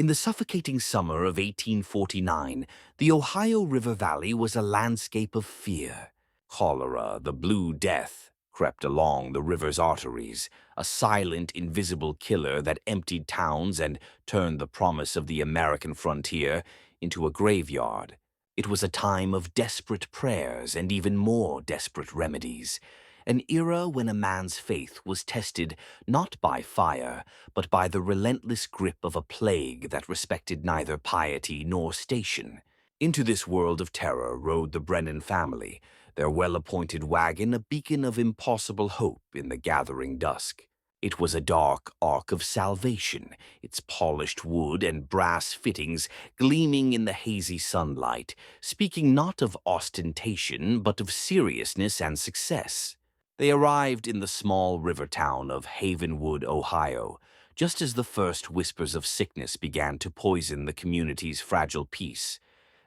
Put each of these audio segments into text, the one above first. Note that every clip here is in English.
In the suffocating summer of 1849, the Ohio River Valley was a landscape of fear. Cholera, the Blue Death, crept along the river's arteries, a silent, invisible killer that emptied towns and turned the promise of the American frontier into a graveyard. It was a time of desperate prayers and even more desperate remedies, an era when a man's faith was tested not by fire, but by the relentless grip of a plague that respected neither piety nor station. Into this world of terror rode the Brennan family, their well-appointed wagon a beacon of impossible hope in the gathering dusk. It was a dark ark of salvation, its polished wood and brass fittings gleaming in the hazy sunlight, speaking not of ostentation but of seriousness and success. They arrived in the small river town of Havenwood, Ohio, just as the first whispers of sickness began to poison the community's fragile peace.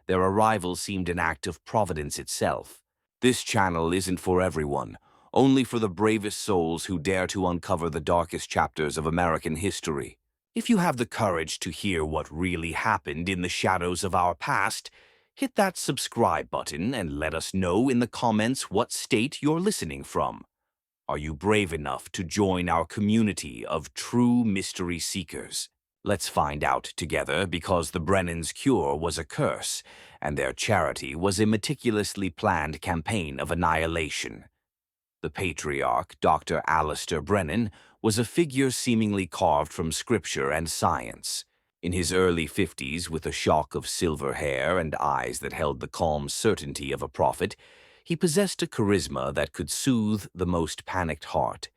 Their arrival seemed an act of providence itself. This channel isn't for everyone, only for the bravest souls who dare to uncover the darkest chapters of American history. If you have the courage to hear what really happened in the shadows of our past, hit that subscribe button and let us know in the comments what state you're listening from. Are you brave enough to join our community of true mystery seekers? Let's find out together, because the Brennans' cure was a curse, and their charity was a meticulously planned campaign of annihilation. The patriarch, Dr. Alistair Brennan, was a figure seemingly carved from scripture and science. In his early 50s, with a shock of silver hair and eyes that held the calm certainty of a prophet, he possessed a charisma that could soothe the most panicked heart.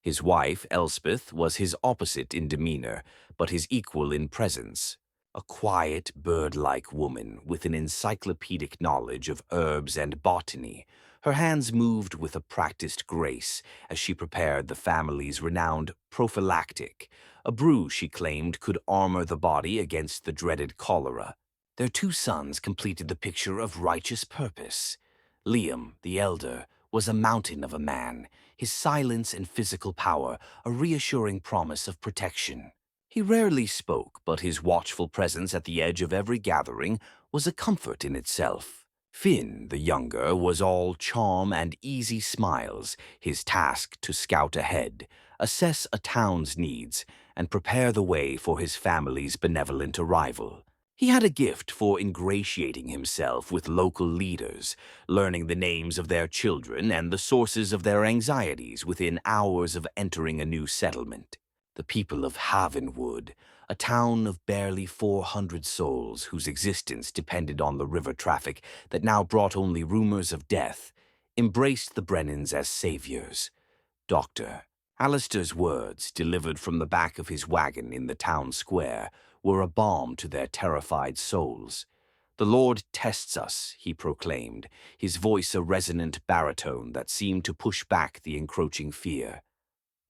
His wife, Elspeth, was his opposite in demeanor, but his equal in presence. A quiet, bird-like woman with an encyclopedic knowledge of herbs and botany. Her hands moved with a practiced grace as she prepared the family's renowned prophylactic, a brew she claimed could armor the body against the dreaded cholera. Their two sons completed the picture of righteous purpose. Liam, the elder, was a mountain of a man, his silence and physical power a reassuring promise of protection. He rarely spoke, but his watchful presence at the edge of every gathering was a comfort in itself. Finn, the younger, was all charm and easy smiles, his task to scout ahead, assess a town's needs, and prepare the way for his family's benevolent arrival. He had a gift for ingratiating himself with local leaders, learning the names of their children and the sources of their anxieties within hours of entering a new settlement. The people of Havenwood, a town of barely 400 souls whose existence depended on the river traffic that now brought only rumors of death, embraced the Brennans as saviors. Dr. Alistair's words, delivered from the back of his wagon in the town square, were a balm to their terrified souls. "The Lord tests us," he proclaimed, his voice a resonant baritone that seemed to push back the encroaching fear.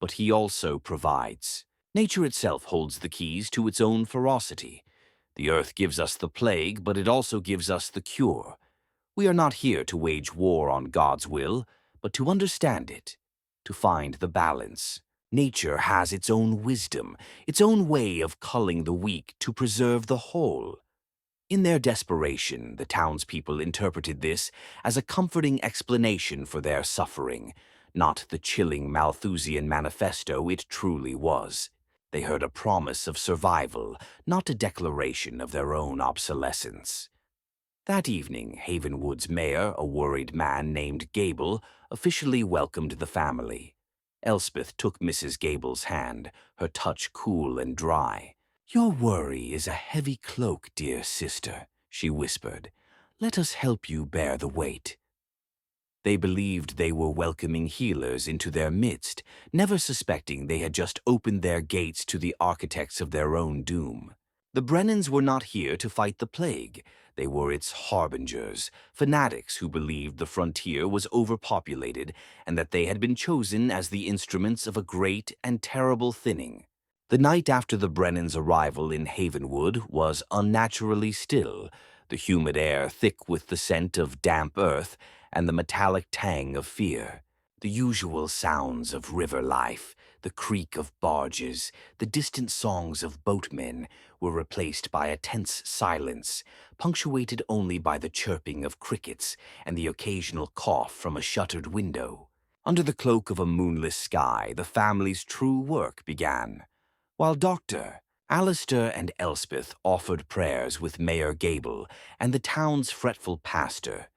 "But he also provides. Nature itself holds the keys to its own ferocity. The earth gives us the plague, but it also gives us the cure. We are not here to wage war on God's will, but to understand it, to find the balance. Nature has its own wisdom, its own way of culling the weak to preserve the whole." In their desperation, the townspeople interpreted this as a comforting explanation for their suffering, not the chilling Malthusian manifesto it truly was. They heard a promise of survival, not a declaration of their own obsolescence. That evening, Havenwood's mayor, a worried man named Gable, officially welcomed the family. Elspeth took Mrs. Gable's hand, her touch cool and dry. "Your worry is a heavy cloak, dear sister," she whispered. "Let us help you bear the weight." They believed they were welcoming healers into their midst, never suspecting they had just opened their gates to the architects of their own doom. The Brennans were not here to fight the plague. They were its harbingers, fanatics who believed the frontier was overpopulated and that they had been chosen as the instruments of a great and terrible thinning. The night after the Brennans' arrival in Havenwood was unnaturally still, the humid air thick with the scent of damp earth and the metallic tang of fear. The usual sounds of river life, The creak of barges, the distant songs of boatmen were replaced by a tense silence, punctuated only by the chirping of crickets and the occasional cough from a shuttered window. Under the cloak of a moonless sky, the family's true work began. While Dr. Alistair and Elspeth offered prayers with Mayor Gable and the town's fretful pastor,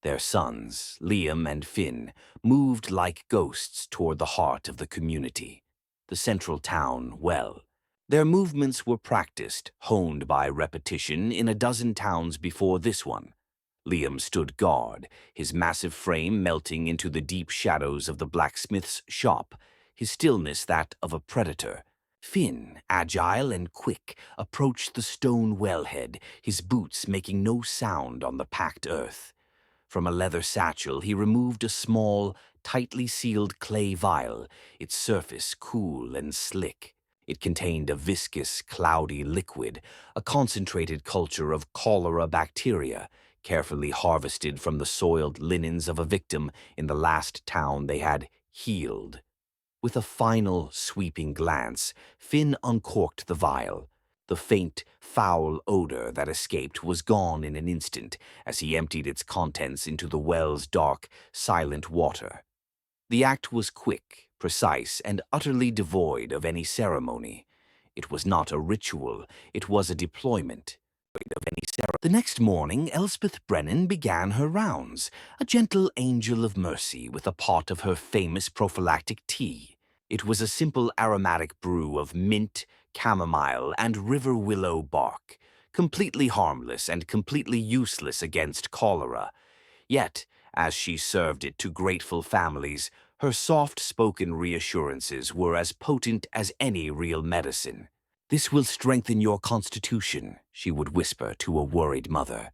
their sons, Liam and Finn, moved like ghosts toward the heart of the community, the central town well. Their movements were practiced, honed by repetition in a dozen towns before this one. Liam stood guard, his massive frame melting into the deep shadows of the blacksmith's shop, his stillness that of a predator. Finn, agile and quick, approached the stone wellhead, his boots making no sound on the packed earth. From a leather satchel he removed a small, tightly sealed clay vial, its surface cool and slick. It contained a viscous, cloudy liquid, a concentrated culture of cholera bacteria, carefully harvested from the soiled linens of a victim in the last town they had healed. With a final, sweeping glance, Finn uncorked the vial. The faint, foul odor that escaped was gone in an instant as he emptied its contents into the well's dark, silent water. The act was quick, precise, and utterly devoid of any ceremony. It was not a ritual, it was a deployment. The next morning, Elspeth Brennan began her rounds, a gentle angel of mercy with a pot of her famous prophylactic tea. It was a simple aromatic brew of mint, chamomile, and river willow bark, completely harmless and completely useless against cholera. Yet, as she served it to grateful families, her soft-spoken reassurances were as potent as any real medicine. "This will strengthen your constitution," she would whisper to a worried mother.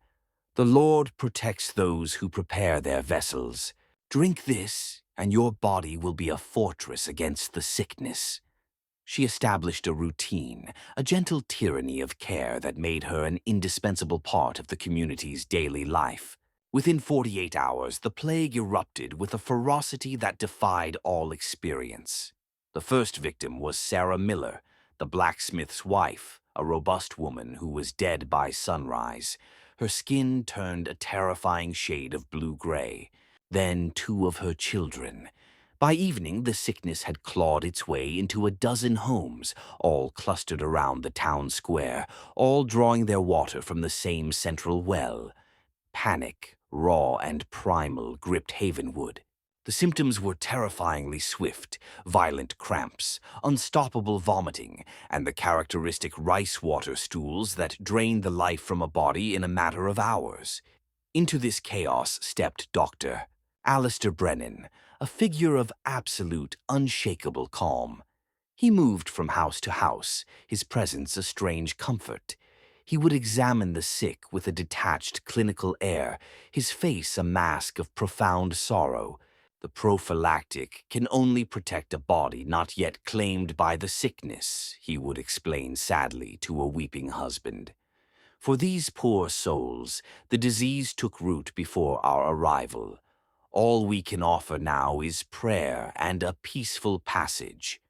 "The Lord protects those who prepare their vessels. Drink this, and your body will be a fortress against the sickness." She established a routine, a gentle tyranny of care that made her an indispensable part of the community's daily life. Within 48 hours, the plague erupted with a ferocity that defied all experience. The first victim was Sarah Miller, the blacksmith's wife, a robust woman who was dead by sunrise. Her skin turned a terrifying shade of blue-gray. Then 2 of her children. By evening, the sickness had clawed its way into a dozen homes, all clustered around the town square, all drawing their water from the same central well. Panic, raw and primal, gripped Havenwood. The symptoms were terrifyingly swift: violent cramps, unstoppable vomiting, and the characteristic rice water stools that drained the life from a body in a matter of hours. Into this chaos stepped Dr. Alistair Brennan, a figure of absolute, unshakable calm. He moved from house to house, his presence a strange comfort. He would examine the sick with a detached, clinical air, his face a mask of profound sorrow. The prophylactic can only protect a body not yet claimed by the sickness, he would explain sadly to a weeping husband. For these poor souls, the disease took root before our arrival. All we can offer now is prayer and a peaceful passage.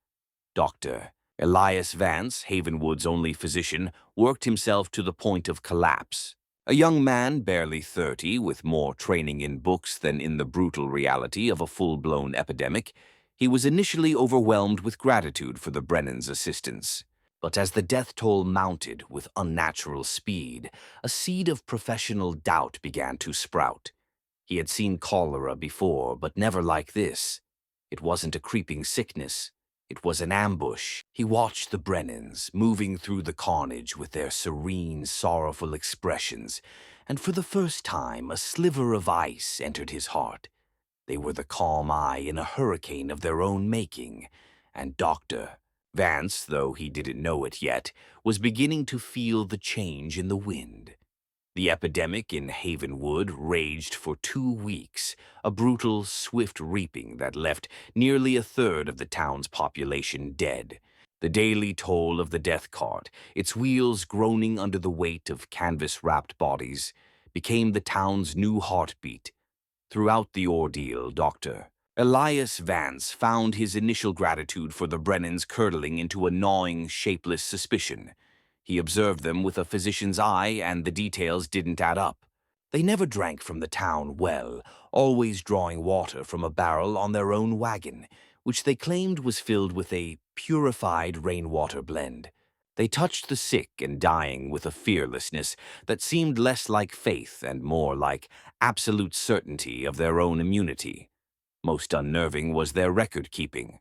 Dr. Elias Vance, Havenwood's only physician, worked himself to the point of collapse. A young man, barely 30, with more training in books than in the brutal reality of a full-blown epidemic, he was initially overwhelmed with gratitude for the Brennans' assistance. But as the death toll mounted with unnatural speed, a seed of professional doubt began to sprout. He had seen cholera before, but never like this. It wasn't a creeping sickness. It was an ambush. He watched the Brennans, moving through the carnage with their serene, sorrowful expressions, and for the first time a sliver of ice entered his heart. They were the calm eye in a hurricane of their own making, and Dr. Vance, though he didn't know it yet, was beginning to feel the change in the wind. The epidemic in Havenwood raged for 2 weeks, a brutal, swift reaping that left nearly a third of the town's population dead. The daily toll of the death cart, its wheels groaning under the weight of canvas-wrapped bodies, became the town's new heartbeat. Throughout the ordeal, Dr. Elias Vance found his initial gratitude for the Brennans curdling into a gnawing, shapeless suspicion. He observed them with a physician's eye, and the details didn't add up. They never drank from the town well, always drawing water from a barrel on their own wagon, which they claimed was filled with a purified rainwater blend. They touched the sick and dying with a fearlessness that seemed less like faith and more like absolute certainty of their own immunity. Most unnerving was their record-keeping.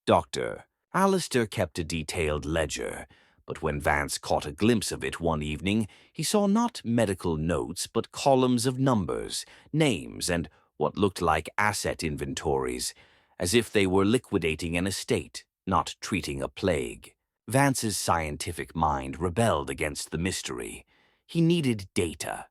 Dr. Alistair kept a detailed ledger, but when Vance caught a glimpse of it one evening, he saw not medical notes but columns of numbers, names, and what looked like asset inventories, as if they were liquidating an estate, not treating a plague. Vance's scientific mind rebelled against the mystery. He needed data.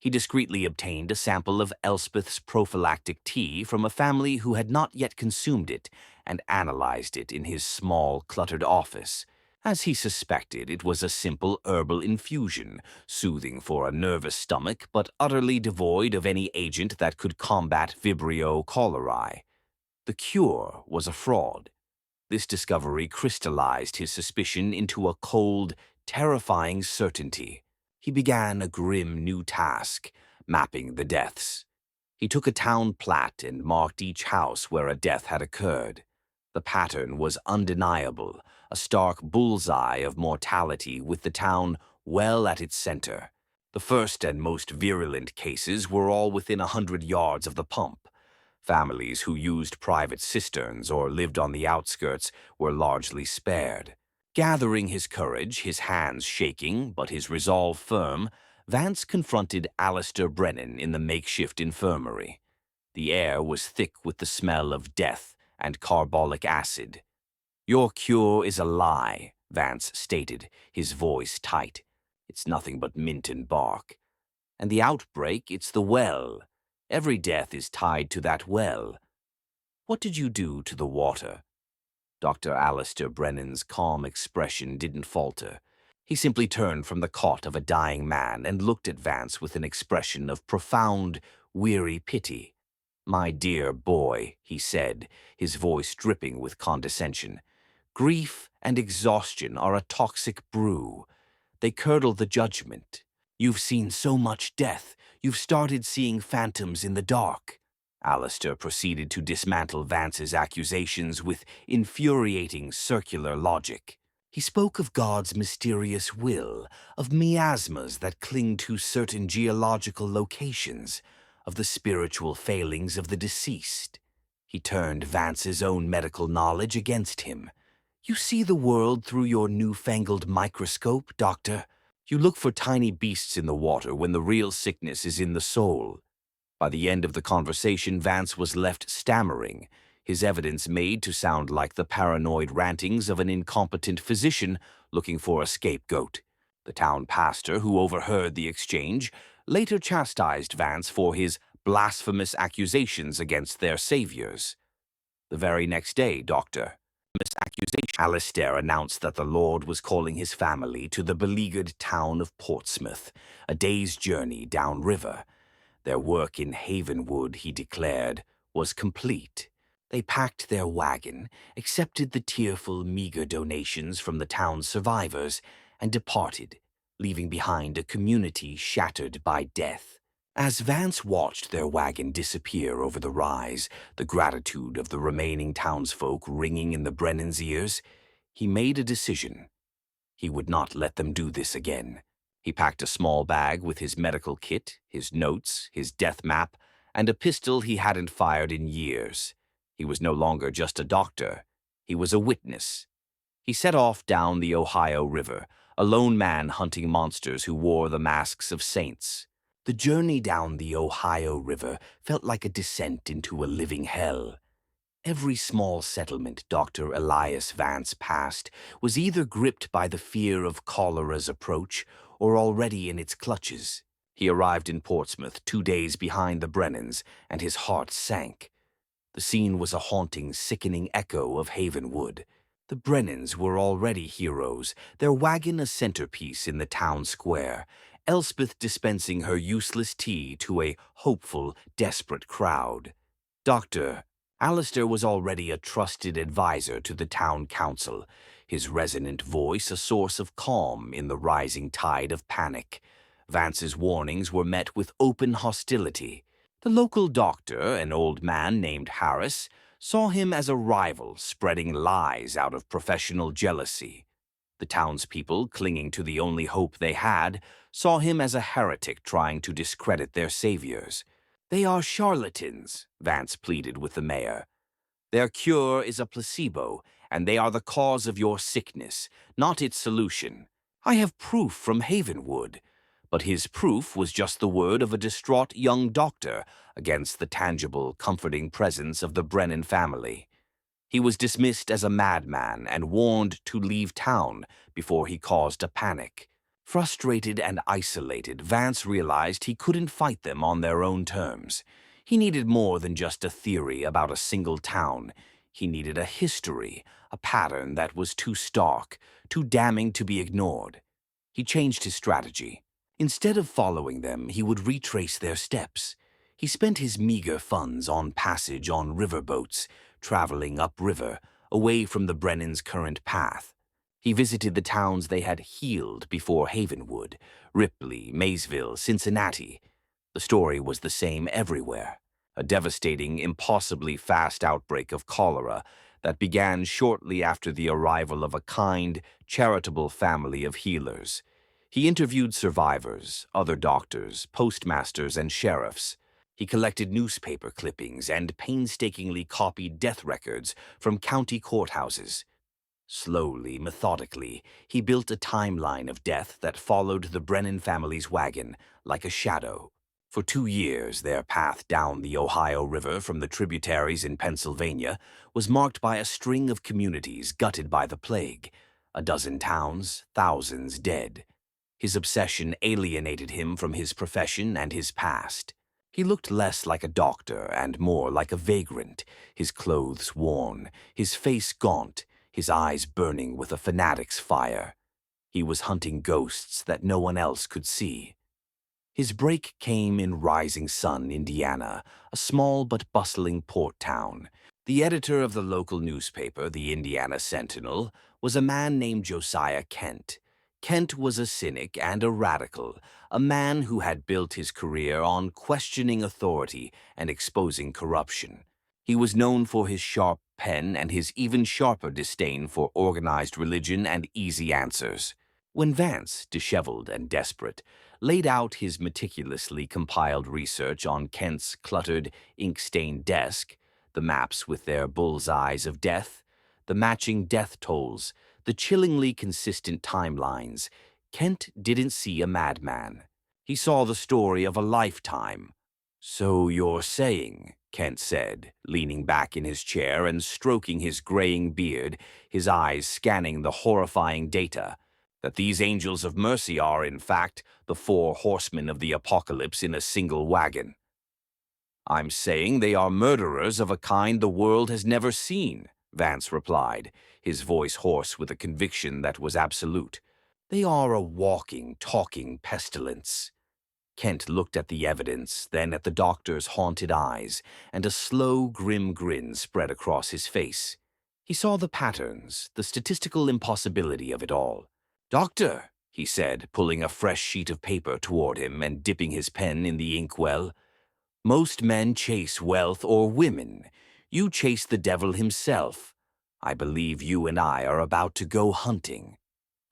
He discreetly obtained a sample of Elspeth's prophylactic tea from a family who had not yet consumed it and analyzed it in his small, cluttered office. As he suspected, it was a simple herbal infusion, soothing for a nervous stomach but utterly devoid of any agent that could combat Vibrio cholerae. The cure was a fraud. This discovery crystallized his suspicion into a cold, terrifying certainty. He began a grim new task, mapping the deaths. He took a town plat and marked each house where a death had occurred. The pattern was undeniable, a stark bullseye of mortality with the town well at its center. The first and most virulent cases were all within 100 yards of the pump. Families who used private cisterns or lived on the outskirts were largely spared. Gathering his courage, his hands shaking, but his resolve firm, Vance confronted Alistair Brennan in the makeshift infirmary. The air was thick with the smell of death and carbolic acid. "Your cure is a lie," Vance stated, his voice tight. "It's nothing but mint and bark. And the outbreak, it's the well. Every death is tied to that well. What did you do to the water?" Dr. Alistair Brennan's calm expression didn't falter. He simply turned from the cot of a dying man and looked at Vance with an expression of profound, weary pity. "My dear boy," he said, his voice dripping with condescension, "grief and exhaustion are a toxic brew. They curdle the judgment. You've seen so much death, you've started seeing phantoms in the dark." Alistair proceeded to dismantle Vance's accusations with infuriating circular logic. He spoke of God's mysterious will, of miasmas that cling to certain geological locations, of the spiritual failings of the deceased. He turned Vance's own medical knowledge against him. "You see the world through your newfangled microscope, Doctor. You look for tiny beasts in the water when the real sickness is in the soul." By the end of the conversation, Vance was left stammering, his evidence made to sound like the paranoid rantings of an incompetent physician looking for a scapegoat. The town pastor, who overheard the exchange, later chastised Vance for his blasphemous accusations against their saviors. "The very next day, Doctor," Alistair announced that the Lord was calling his family to the beleaguered town of Portsmouth, a day's journey downriver. Their work in Havenwood, he declared, was complete. They packed their wagon, accepted the tearful, meager donations from the town's survivors, and departed, leaving behind a community shattered by death. As Vance watched their wagon disappear over the rise, the gratitude of the remaining townsfolk ringing in the Brennans' ears, he made a decision. He would not let them do this again. He packed a small bag with his medical kit, his notes, his death map, and a pistol he hadn't fired in years. He was no longer just a doctor. He was a witness. He set off down the Ohio River, a lone man hunting monsters who wore the masks of saints. The journey down the Ohio River felt like a descent into a living hell. Every small settlement Dr. Elias Vance passed was either gripped by the fear of cholera's approach or already in its clutches. He arrived in Portsmouth 2 days behind the Brennans, and his heart sank. The scene was a haunting, sickening echo of Havenwood. The Brennans were already heroes, their wagon a centerpiece in the town square, Elspeth dispensing her useless tea to a hopeful, desperate crowd. Doctor, Alistair was already a trusted advisor to the town council, his resonant voice a source of calm in the rising tide of panic. Vance's warnings were met with open hostility. The local doctor, an old man named Harris, saw him as a rival spreading lies out of professional jealousy. The townspeople, clinging to the only hope they had, saw him as a heretic trying to discredit their saviors. They are charlatans, Vance pleaded with the mayor. Their cure is a placebo, and they are the cause of your sickness, not its solution. I have proof from Havenwood. But his proof was just the word of a distraught young doctor against the tangible, comforting presence of the Brennan family. He was dismissed as a madman and warned to leave town before he caused a panic. Frustrated and isolated, Vance realized he couldn't fight them on their own terms. He needed more than just a theory about a single town. He needed a history, a pattern that was too stark, too damning to be ignored. He changed his strategy. Instead of following them, he would retrace their steps. He spent his meager funds on passage on riverboats, traveling upriver, away from the Brennan's current path. He visited the towns they had healed before Havenwood, Ripley, Maysville, Cincinnati. The story was the same everywhere. A devastating, impossibly fast outbreak of cholera that began shortly after the arrival of a kind, charitable family of healers. He interviewed survivors, other doctors, postmasters, and sheriffs. He collected newspaper clippings and painstakingly copied death records from county courthouses. Slowly, methodically, he built a timeline of death that followed the Brennan family's wagon like a shadow. For 2 years, their path down the Ohio River from the tributaries in Pennsylvania was marked by a string of communities gutted by the plague. A dozen towns, thousands dead. His obsession alienated him from his profession and his past. He looked less like a doctor and more like a vagrant, his clothes worn, his face gaunt, his eyes burning with a fanatic's fire. He was hunting ghosts that no one else could see. His break came in Rising Sun, Indiana, a small but bustling port town. The editor of the local newspaper, the Indiana Sentinel, was a man named Josiah Kent. Kent was a cynic and a radical, a man who had built his career on questioning authority and exposing corruption. He was known for his sharp pen and his even sharper disdain for organized religion and easy answers. When Vance, disheveled and desperate, laid out his meticulously compiled research on Kent's cluttered, ink-stained desk, the maps with their bullseyes of death, the matching death tolls, the chillingly consistent timelines, Kent didn't see a madman. He saw the story of a lifetime. "So you're saying," Kent said, leaning back in his chair and stroking his graying beard, his eyes scanning the horrifying data, "that these angels of mercy are, in fact, the 4 horsemen of the apocalypse in a single wagon." "I'm saying they are murderers of a kind the world has never seen," Vance replied, his voice hoarse with a conviction that was absolute. "They are a walking, talking pestilence." Kent looked at the evidence, then at the doctor's haunted eyes, and a slow, grim grin spread across his face. He saw the patterns, the statistical impossibility of it all. "Doctor," he said, pulling a fresh sheet of paper toward him and dipping his pen in the inkwell, "most men chase wealth or women. You chase the devil himself. I believe you and I are about to go hunting."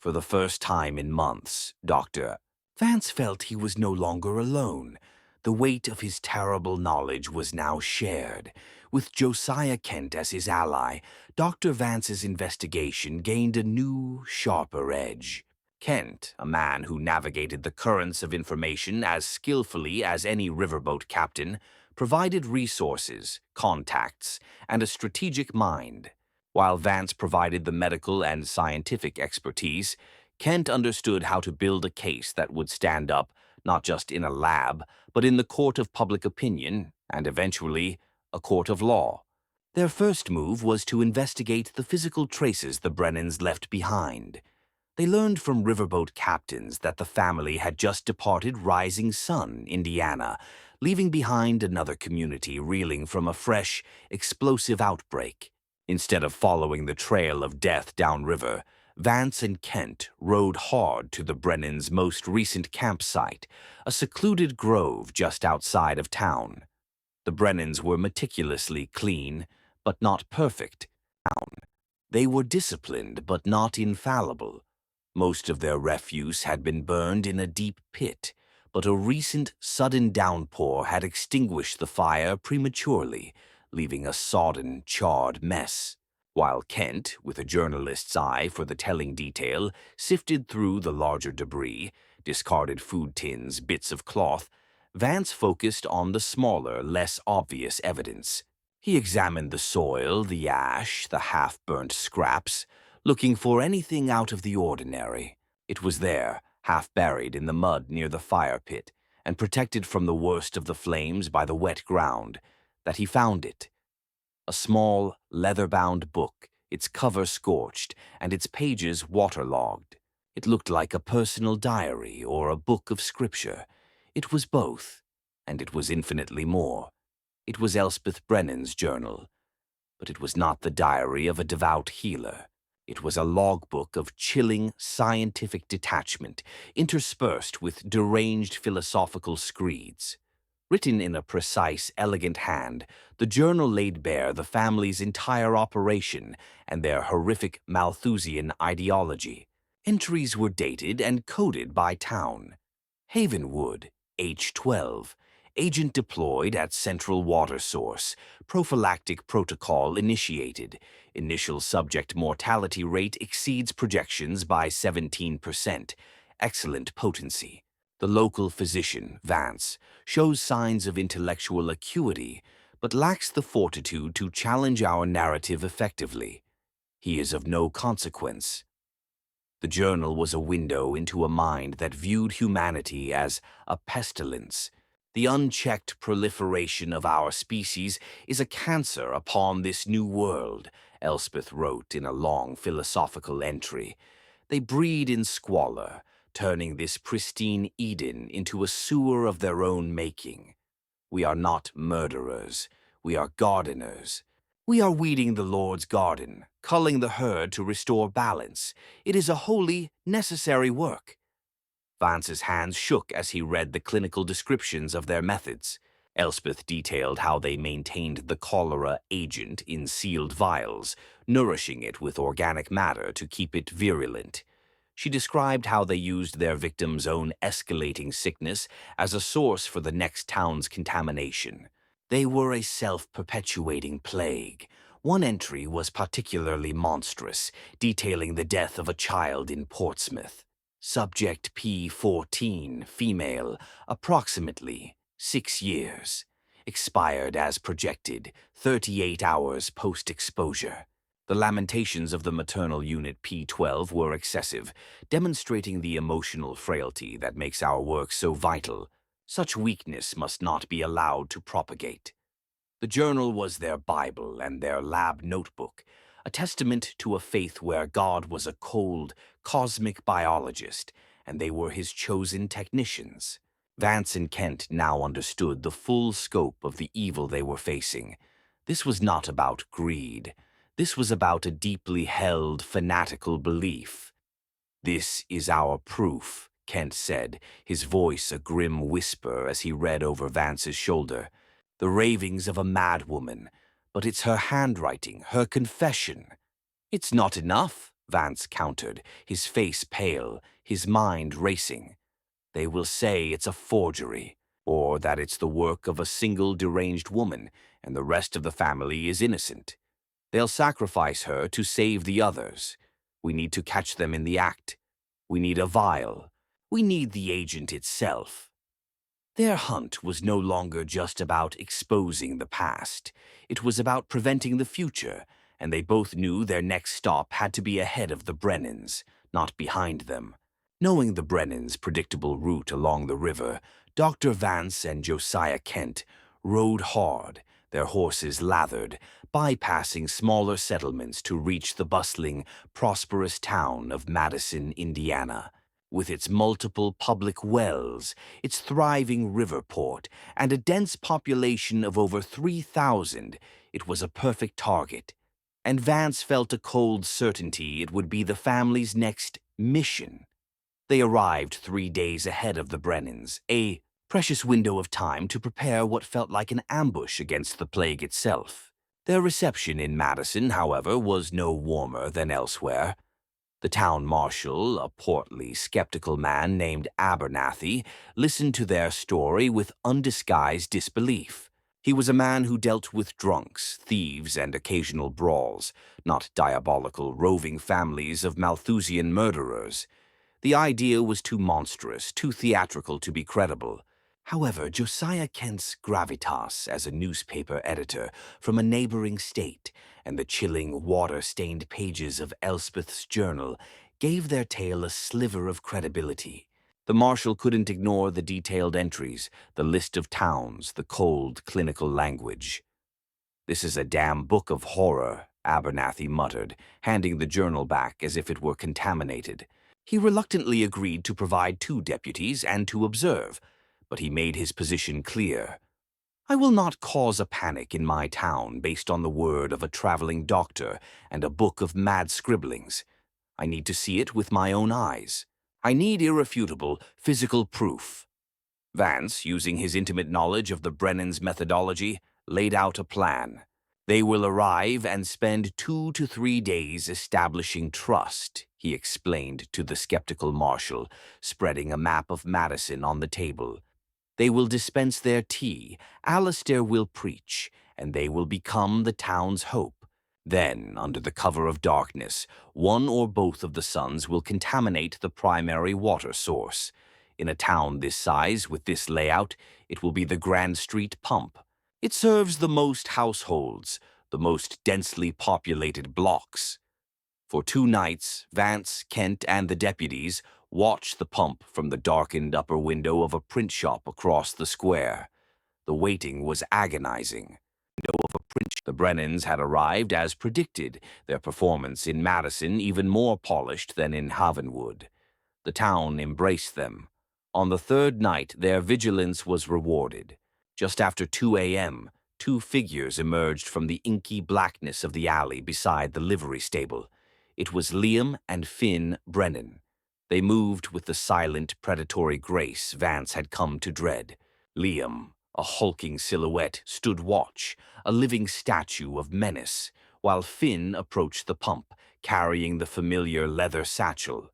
For the first time in months, Dr. Vance felt he was no longer alone. The weight of his terrible knowledge was now shared. With Josiah Kent as his ally, Dr. Vance's investigation gained a new, sharper edge. Kent, a man who navigated the currents of information as skillfully as any riverboat captain, provided resources, contacts, and a strategic mind. While Vance provided the medical and scientific expertise, Kent understood how to build a case that would stand up not just in a lab, but in the court of public opinion, and eventually, a court of law. Their first move was to investigate the physical traces the Brennans left behind. They learned from riverboat captains that the family had just departed Rising Sun, Indiana, leaving behind another community reeling from a fresh, explosive outbreak. Instead of following the trail of death downriver, Vance and Kent rowed hard to the Brennans' most recent campsite, a secluded grove just outside of town. The Brennans were meticulously clean, but not perfect. They were disciplined, but not infallible. Most of their refuse had been burned in a deep pit, but a recent sudden downpour had extinguished the fire prematurely, leaving a sodden, charred mess. While Kent, with a journalist's eye for the telling detail, sifted through the larger debris, discarded food tins, bits of cloth, Vance focused on the smaller, less obvious evidence. He examined the soil, the ash, the half-burnt scraps, looking for anything out of the ordinary. It was there, half buried in the mud near the fire pit, and protected from the worst of the flames by the wet ground, that he found it. A small, leather-bound book, its cover scorched and its pages waterlogged. It looked like a personal diary or a book of scripture. It was both, and it was infinitely more. It was Elspeth Brennan's journal, but it was not the diary of a devout healer. It was a logbook of chilling scientific detachment, interspersed with deranged philosophical screeds. Written in a precise, elegant hand, the journal laid bare the family's entire operation and their horrific Malthusian ideology. Entries were dated and coded by town. Havenwood, H12. Agent deployed at Central Water Source. Prophylactic protocol initiated. Initial subject mortality rate exceeds projections by 17%. Excellent potency. The local physician, Vance, shows signs of intellectual acuity, but lacks the fortitude to challenge our narrative effectively. He is of no consequence. The journal was a window into a mind that viewed humanity as a pestilence. The unchecked proliferation of our species is a cancer upon this new world, Elspeth wrote in a long philosophical entry. They breed in squalor, turning this pristine Eden into a sewer of their own making. We are not murderers, we are gardeners. We are weeding the Lord's garden, culling the herd to restore balance. It is a wholly necessary work. Vance's hands shook as he read the clinical descriptions of their methods. Elspeth detailed how they maintained the cholera agent in sealed vials, nourishing it with organic matter to keep it virulent. She described how they used their victim's own escalating sickness as a source for the next town's contamination. They were a self-perpetuating plague. One entry was particularly monstrous, detailing the death of a child in Portsmouth. Subject P14, female, approximately 6 years. Expired as projected, 38 hours post-exposure. The lamentations of the maternal unit P12 were excessive, demonstrating the emotional frailty that makes our work so vital. Such weakness must not be allowed to propagate. The journal was their Bible and their lab notebook, a testament to a faith where God was a cold, cosmic biologist, and they were his chosen technicians. Vance and Kent now understood the full scope of the evil they were facing. This was not about greed. This was about a deeply held, fanatical belief. "This is our proof," Kent said, his voice a grim whisper as he read over Vance's shoulder. "The ravings of a madwoman, but it's her handwriting, her confession." "It's not enough," Vance countered, his face pale, his mind racing. "They will say it's a forgery, or that it's the work of a single deranged woman, and the rest of the family is innocent. They'll sacrifice her to save the others. We need to catch them in the act. We need a vial. We need the agent itself." Their hunt was no longer just about exposing the past. It was about preventing the future, and they both knew their next stop had to be ahead of the Brennans, not behind them. Knowing the Brennans' predictable route along the river, Dr. Vance and Josiah Kent rowed hard, their horses lathered, bypassing smaller settlements to reach the bustling, prosperous town of Madison, Indiana. With its multiple public wells, its thriving river port, and a dense population of over 3,000, it was a perfect target. And Vance felt a cold certainty it would be the family's next mission. They arrived 3 days ahead of the Brennans, a precious window of time to prepare what felt like an ambush against the plague itself. Their reception in Madison, however, was no warmer than elsewhere. The town marshal, a portly, skeptical man named Abernathy, listened to their story with undisguised disbelief. He was a man who dealt with drunks, thieves, and occasional brawls, not diabolical, roving families of Malthusian murderers. The idea was too monstrous, too theatrical to be credible. However, Josiah Kent's gravitas as a newspaper editor from a neighboring state and the chilling, water-stained pages of Elspeth's journal gave their tale a sliver of credibility. The marshal couldn't ignore the detailed entries, the list of towns, the cold, clinical language. "This is a damn book of horror," Abernathy muttered, handing the journal back as if it were contaminated. He reluctantly agreed to provide 2 deputies and to observe, but he made his position clear. "I will not cause a panic in my town based on the word of a traveling doctor and a book of mad scribblings. I need to see it with my own eyes. I need irrefutable physical proof." Vance, using his intimate knowledge of the Brennans' methodology, laid out a plan. "They will arrive and spend 2 to 3 days establishing trust," he explained to the skeptical marshal, spreading a map of Madison on the table. "They will dispense their tea, Alistair will preach, and they will become the town's hope. Then, under the cover of darkness, one or both of the sons will contaminate the primary water source. In a town this size, with this layout, it will be the Grand Street pump. It serves the most households, the most densely populated blocks." For 2 nights, Vance, Kent, and the deputies watched the pump from the darkened upper window of a print shop across the square. The waiting was agonizing. The Brennans had arrived as predicted, their performance in Madison even more polished than in Havenwood. The town embraced them. On the 3rd night, their vigilance was rewarded. Just after 2 a.m., 2 figures emerged from the inky blackness of the alley beside the livery stable. It was Liam and Finn Brennan. They moved with the silent, predatory grace Vance had come to dread. Liam, a hulking silhouette, stood watch, a living statue of menace, while Finn approached the pump, carrying the familiar leather satchel.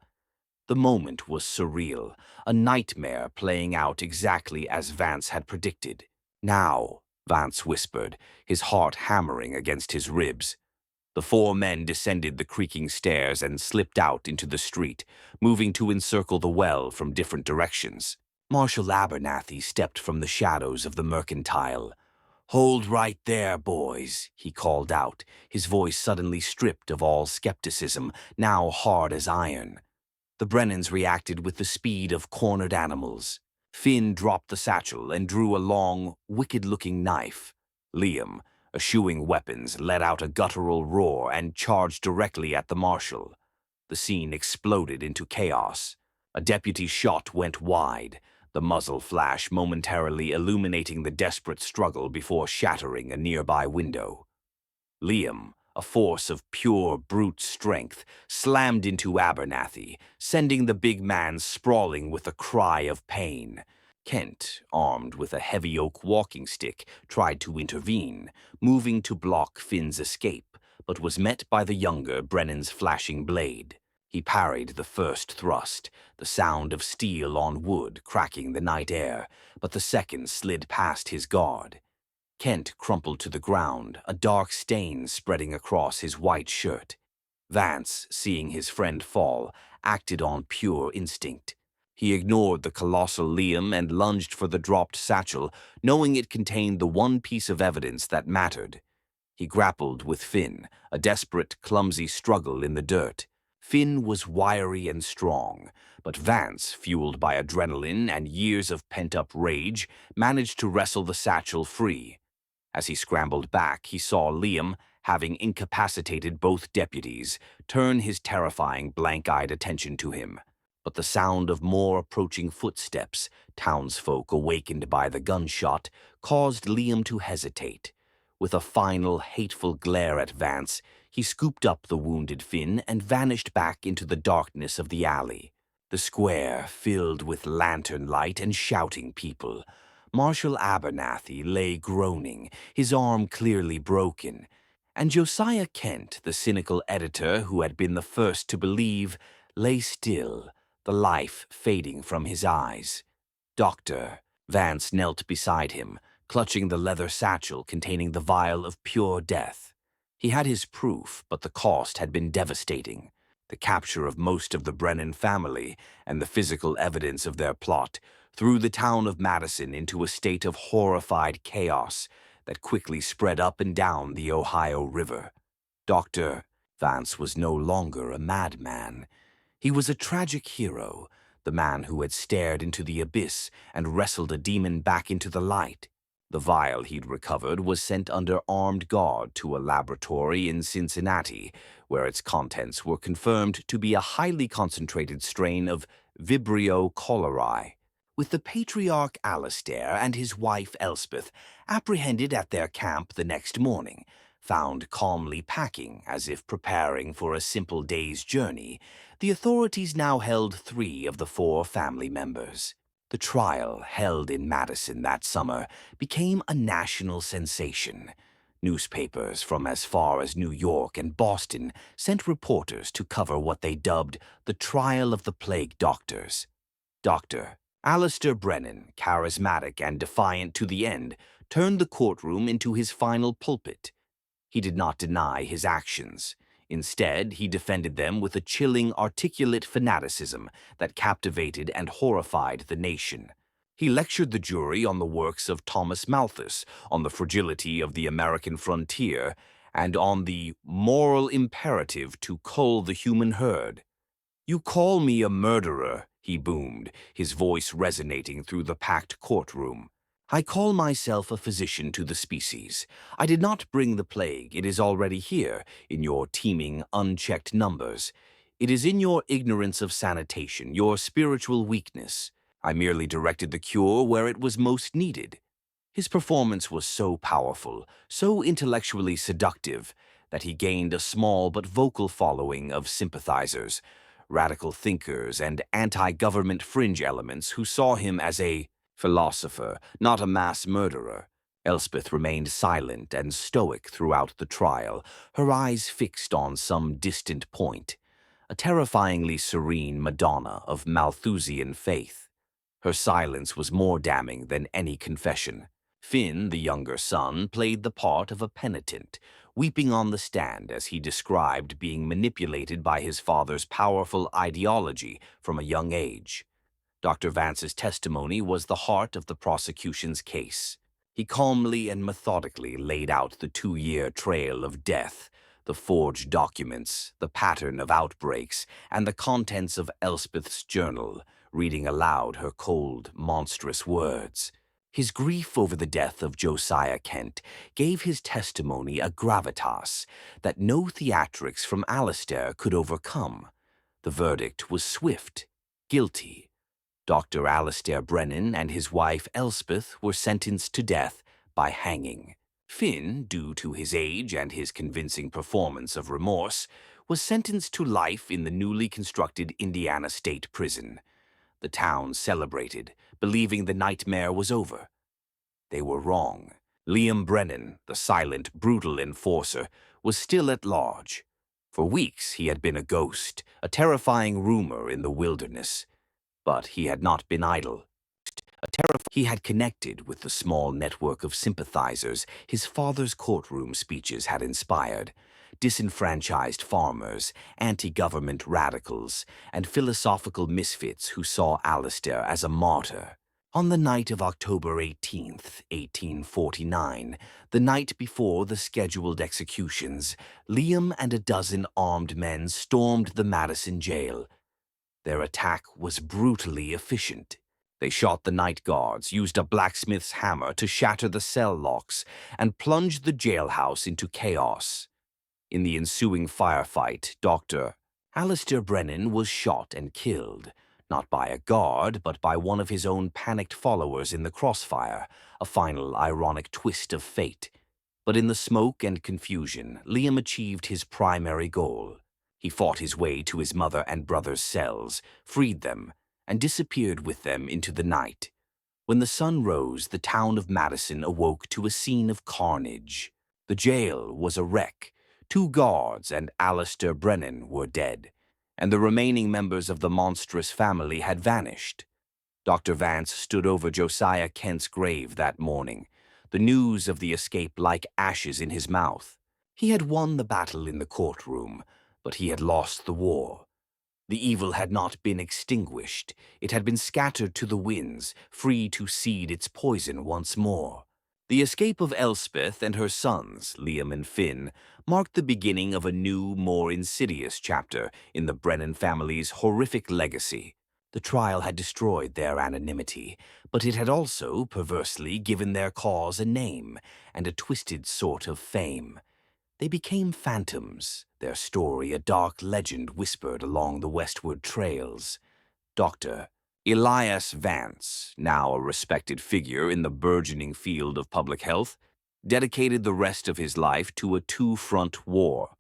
The moment was surreal, a nightmare playing out exactly as Vance had predicted. "Now," Vance whispered, his heart hammering against his ribs. The 4 men descended the creaking stairs and slipped out into the street, moving to encircle the well from different directions. Marshal Abernathy stepped from the shadows of the mercantile. "Hold right there, boys," he called out, his voice suddenly stripped of all skepticism, now hard as iron. The Brennans reacted with the speed of cornered animals. Finn dropped the satchel and drew a long, wicked-looking knife. Liam, eschewing weapons, let out a guttural roar and charged directly at the marshal. The scene exploded into chaos. A deputy's shot went wide, the muzzle flash momentarily illuminating the desperate struggle before shattering a nearby window. Liam, a force of pure brute strength, slammed into Abernathy, sending the big man sprawling with a cry of pain. Kent, armed with a heavy oak walking stick, tried to intervene, moving to block Finn's escape, but was met by the younger Brennan's flashing blade. He parried the first thrust, the sound of steel on wood cracking the night air, but the second slid past his guard. Kent crumpled to the ground, a dark stain spreading across his white shirt. Vance, seeing his friend fall, acted on pure instinct. He ignored the colossal Liam and lunged for the dropped satchel, knowing it contained the one piece of evidence that mattered. He grappled with Finn, a desperate, clumsy struggle in the dirt. Finn was wiry and strong, but Vance, fueled by adrenaline and years of pent-up rage, managed to wrestle the satchel free. As he scrambled back, he saw Liam, having incapacitated both deputies, turn his terrifying blank-eyed attention to him. But the sound of more approaching footsteps, townsfolk awakened by the gunshot, caused Liam to hesitate. With a final, hateful glare at Vance, he scooped up the wounded Finn and vanished back into the darkness of the alley. The square filled with lantern light and shouting people. Marshal Abernathy lay groaning, his arm clearly broken, and Josiah Kent, the cynical editor who had been the first to believe, lay still, the life fading from his eyes. "Doctor," Vance knelt beside him, clutching the leather satchel containing the vial of pure death. He had his proof, but the cost had been devastating. The capture of most of the Brennan family and the physical evidence of their plot threw the town of Madison into a state of horrified chaos that quickly spread up and down the Ohio River. Dr. Vance was no longer a madman. He was a tragic hero, the man who had stared into the abyss and wrestled a demon back into the light. The vial he'd recovered was sent under armed guard to a laboratory in Cincinnati, where its contents were confirmed to be a highly concentrated strain of Vibrio cholerae. With the patriarch Alastair and his wife Elspeth apprehended at their camp the next morning, found calmly packing as if preparing for a simple day's journey, the authorities now held 3 of the 4 family members. The trial, held in Madison that summer, became a national sensation. Newspapers from as far as New York and Boston sent reporters to cover what they dubbed the trial of the plague doctors. Dr. Alistair Brennan, charismatic and defiant to the end, turned the courtroom into his final pulpit. He did not deny his actions. Instead, he defended them with a chilling, articulate fanaticism that captivated and horrified the nation. He lectured the jury on the works of Thomas Malthus, on the fragility of the American frontier, and on the moral imperative to cull the human herd. "You call me a murderer," he boomed, his voice resonating through the packed courtroom. "I call myself a physician to the species. I did not bring the plague. It is already here, in your teeming, unchecked numbers. It is in your ignorance of sanitation, your spiritual weakness. I merely directed the cure where it was most needed." His performance was so powerful, so intellectually seductive, that he gained a small but vocal following of sympathizers, radical thinkers and anti-government fringe elements who saw him as a philosopher, not a mass murderer. Elspeth remained silent and stoic throughout the trial, her eyes fixed on some distant point, a terrifyingly serene Madonna of Malthusian faith. Her silence was more damning than any confession. Finn, the younger son, played the part of a penitent, weeping on the stand as he described being manipulated by his father's powerful ideology from a young age. Dr. Vance's testimony was the heart of the prosecution's case. He calmly and methodically laid out the 2-year trail of death, the forged documents, the pattern of outbreaks, and the contents of Elspeth's journal, reading aloud her cold, monstrous words. His grief over the death of Josiah Kent gave his testimony a gravitas that no theatrics from Alastair could overcome. The verdict was swift, guilty. Dr. Alastair Brennan and his wife Elspeth were sentenced to death by hanging. Finn, due to his age and his convincing performance of remorse, was sentenced to life in the newly constructed Indiana State Prison. The town celebrated, believing the nightmare was over. They were wrong. Liam Brennan, the silent, brutal enforcer, was still at large. For weeks he had been a ghost, a terrifying rumor in the wilderness. But he had not been idle. He had connected with the small network of sympathizers his father's courtroom speeches had inspired. Disenfranchised farmers, anti-government radicals, and philosophical misfits who saw Alastair as a martyr. On the night of October 18th, 1849, the night before the scheduled executions, Liam and a dozen armed men stormed the Madison jail. Their attack was brutally efficient. They shot the night guards, used a blacksmith's hammer to shatter the cell locks, and plunged the jailhouse into chaos. In the ensuing firefight, Dr. Alistair Brennan was shot and killed, not by a guard, but by one of his own panicked followers in the crossfire, a final ironic twist of fate. But in the smoke and confusion, Liam achieved his primary goal. He fought his way to his mother and brother's cells, freed them, and disappeared with them into the night. When the sun rose, the town of Madison awoke to a scene of carnage. The jail was a wreck. 2 guards and Alistair Brennan were dead, and the remaining members of the monstrous family had vanished. Dr. Vance stood over Josiah Kent's grave that morning, the news of the escape like ashes in his mouth. He had won the battle in the courtroom, but he had lost the war. The evil had not been extinguished. It had been scattered to the winds, free to seed its poison once more. The escape of Elspeth and her sons, Liam and Finn, marked the beginning of a new, more insidious chapter in the Brennan family's horrific legacy. The trial had destroyed their anonymity, but it had also, perversely, given their cause a name and a twisted sort of fame. They became phantoms, their story a dark legend whispered along the westward trails. Dr. Elias Vance, now a respected figure in the burgeoning field of public health, dedicated the rest of his life to a two-front war,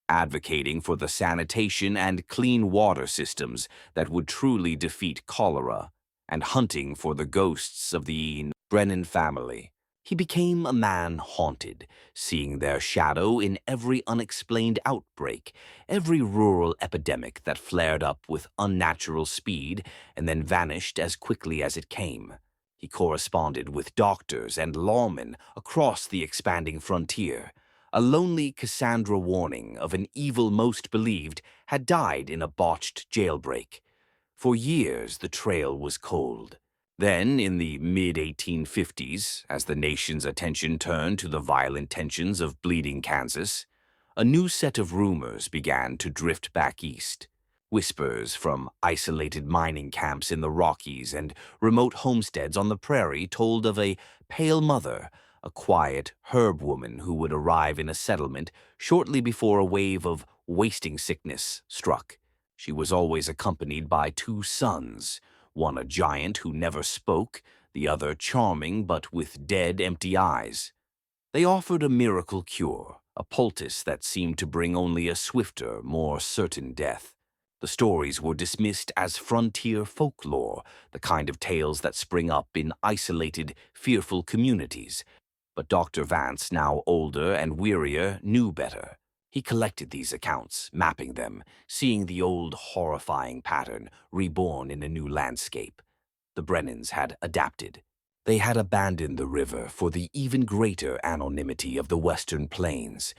advocating for the sanitation and clean water systems that would truly defeat cholera, and hunting for the ghosts of the Brennan family. He became a man haunted, seeing their shadow in every unexplained outbreak, every rural epidemic that flared up with unnatural speed and then vanished as quickly as it came. He corresponded with doctors and lawmen across the expanding frontier. A lonely Cassandra warning of an evil most believed had died in a botched jailbreak. For years the trail was cold. Then, in the mid-1850s, as the nation's attention turned to the violent tensions of bleeding Kansas, a new set of rumors began to drift back east. Whispers from isolated mining camps in the Rockies and remote homesteads on the prairie told of a pale mother, a quiet herb woman who would arrive in a settlement shortly before a wave of wasting sickness struck. She was always accompanied by 2 sons, one a giant who never spoke, the other charming but with dead, empty eyes. They offered a miracle cure, a poultice that seemed to bring only a swifter, more certain death. The stories were dismissed as frontier folklore, the kind of tales that spring up in isolated, fearful communities. But Dr. Vance, now older and wearier, knew better. He collected these accounts, mapping them, seeing the old horrifying pattern reborn in a new landscape. The Brennans had adapted. They had abandoned the river for the even greater anonymity of the western plains,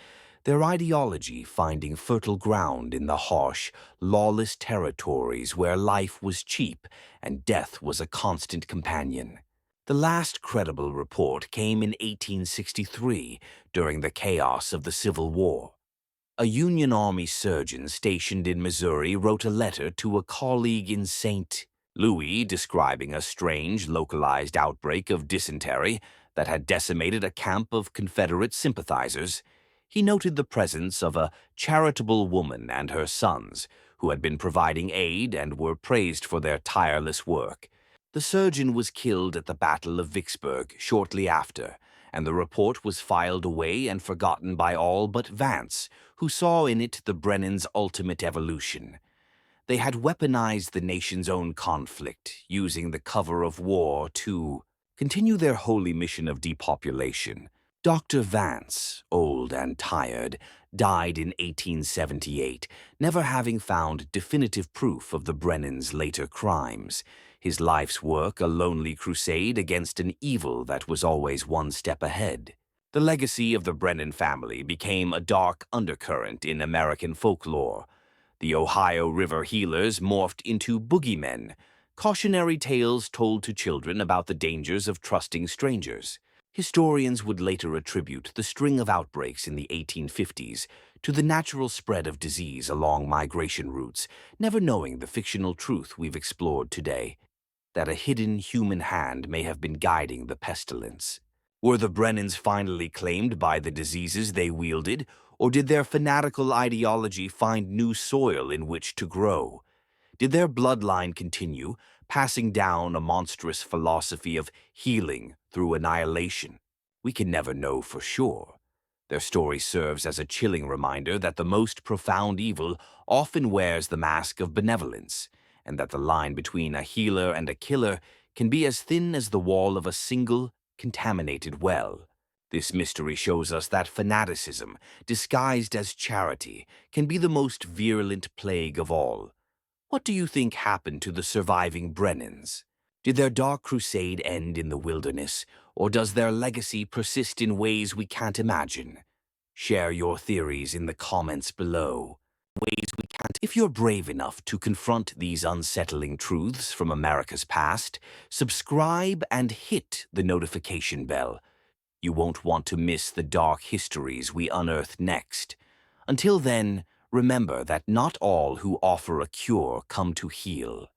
their ideology finding fertile ground in the harsh, lawless territories where life was cheap and death was a constant companion. The last credible report came in 1863, during the chaos of the Civil War. A Union Army surgeon stationed in Missouri wrote a letter to a colleague in St. Louis describing a strange, localized outbreak of dysentery that had decimated a camp of Confederate sympathizers. He noted the presence of a charitable woman and her sons, who had been providing aid and were praised for their tireless work. The surgeon was killed at the Battle of Vicksburg shortly after, and the report was filed away and forgotten by all but Vance, who saw in it the Brennans' ultimate evolution. They had weaponized the nation's own conflict, using the cover of war to continue their holy mission of depopulation. Dr. Vance, old and tired, died in 1878, never having found definitive proof of the Brennans' later crimes. His life's work a lonely crusade against an evil that was always one step ahead. The legacy of the Brennan family became a dark undercurrent in American folklore. The Ohio River healers morphed into boogeymen, cautionary tales told to children about the dangers of trusting strangers. Historians would later attribute the string of outbreaks in the 1850s to the natural spread of disease along migration routes, never knowing the fictional truth we've explored today. that a hidden human hand may have been guiding the pestilence. Were the Brennans finally claimed by the diseases they wielded, or did their fanatical ideology find new soil in which to grow? Did their bloodline continue, passing down a monstrous philosophy of healing through annihilation? We can never know for sure. Their story serves as a chilling reminder that the most profound evil often wears the mask of benevolence, and that the line between a healer and a killer can be as thin as the wall of a single, contaminated well. This mystery shows us that fanaticism, disguised as charity, can be the most virulent plague of all. What do you think happened to the surviving Brennans? Did their dark crusade end in the wilderness, or does their legacy persist in ways we can't imagine? Share your theories in the comments below. If you're brave enough to confront these unsettling truths from America's past, subscribe and hit the notification bell. You won't want to miss the dark histories we unearth next. Until then, remember that not all who offer a cure come to heal.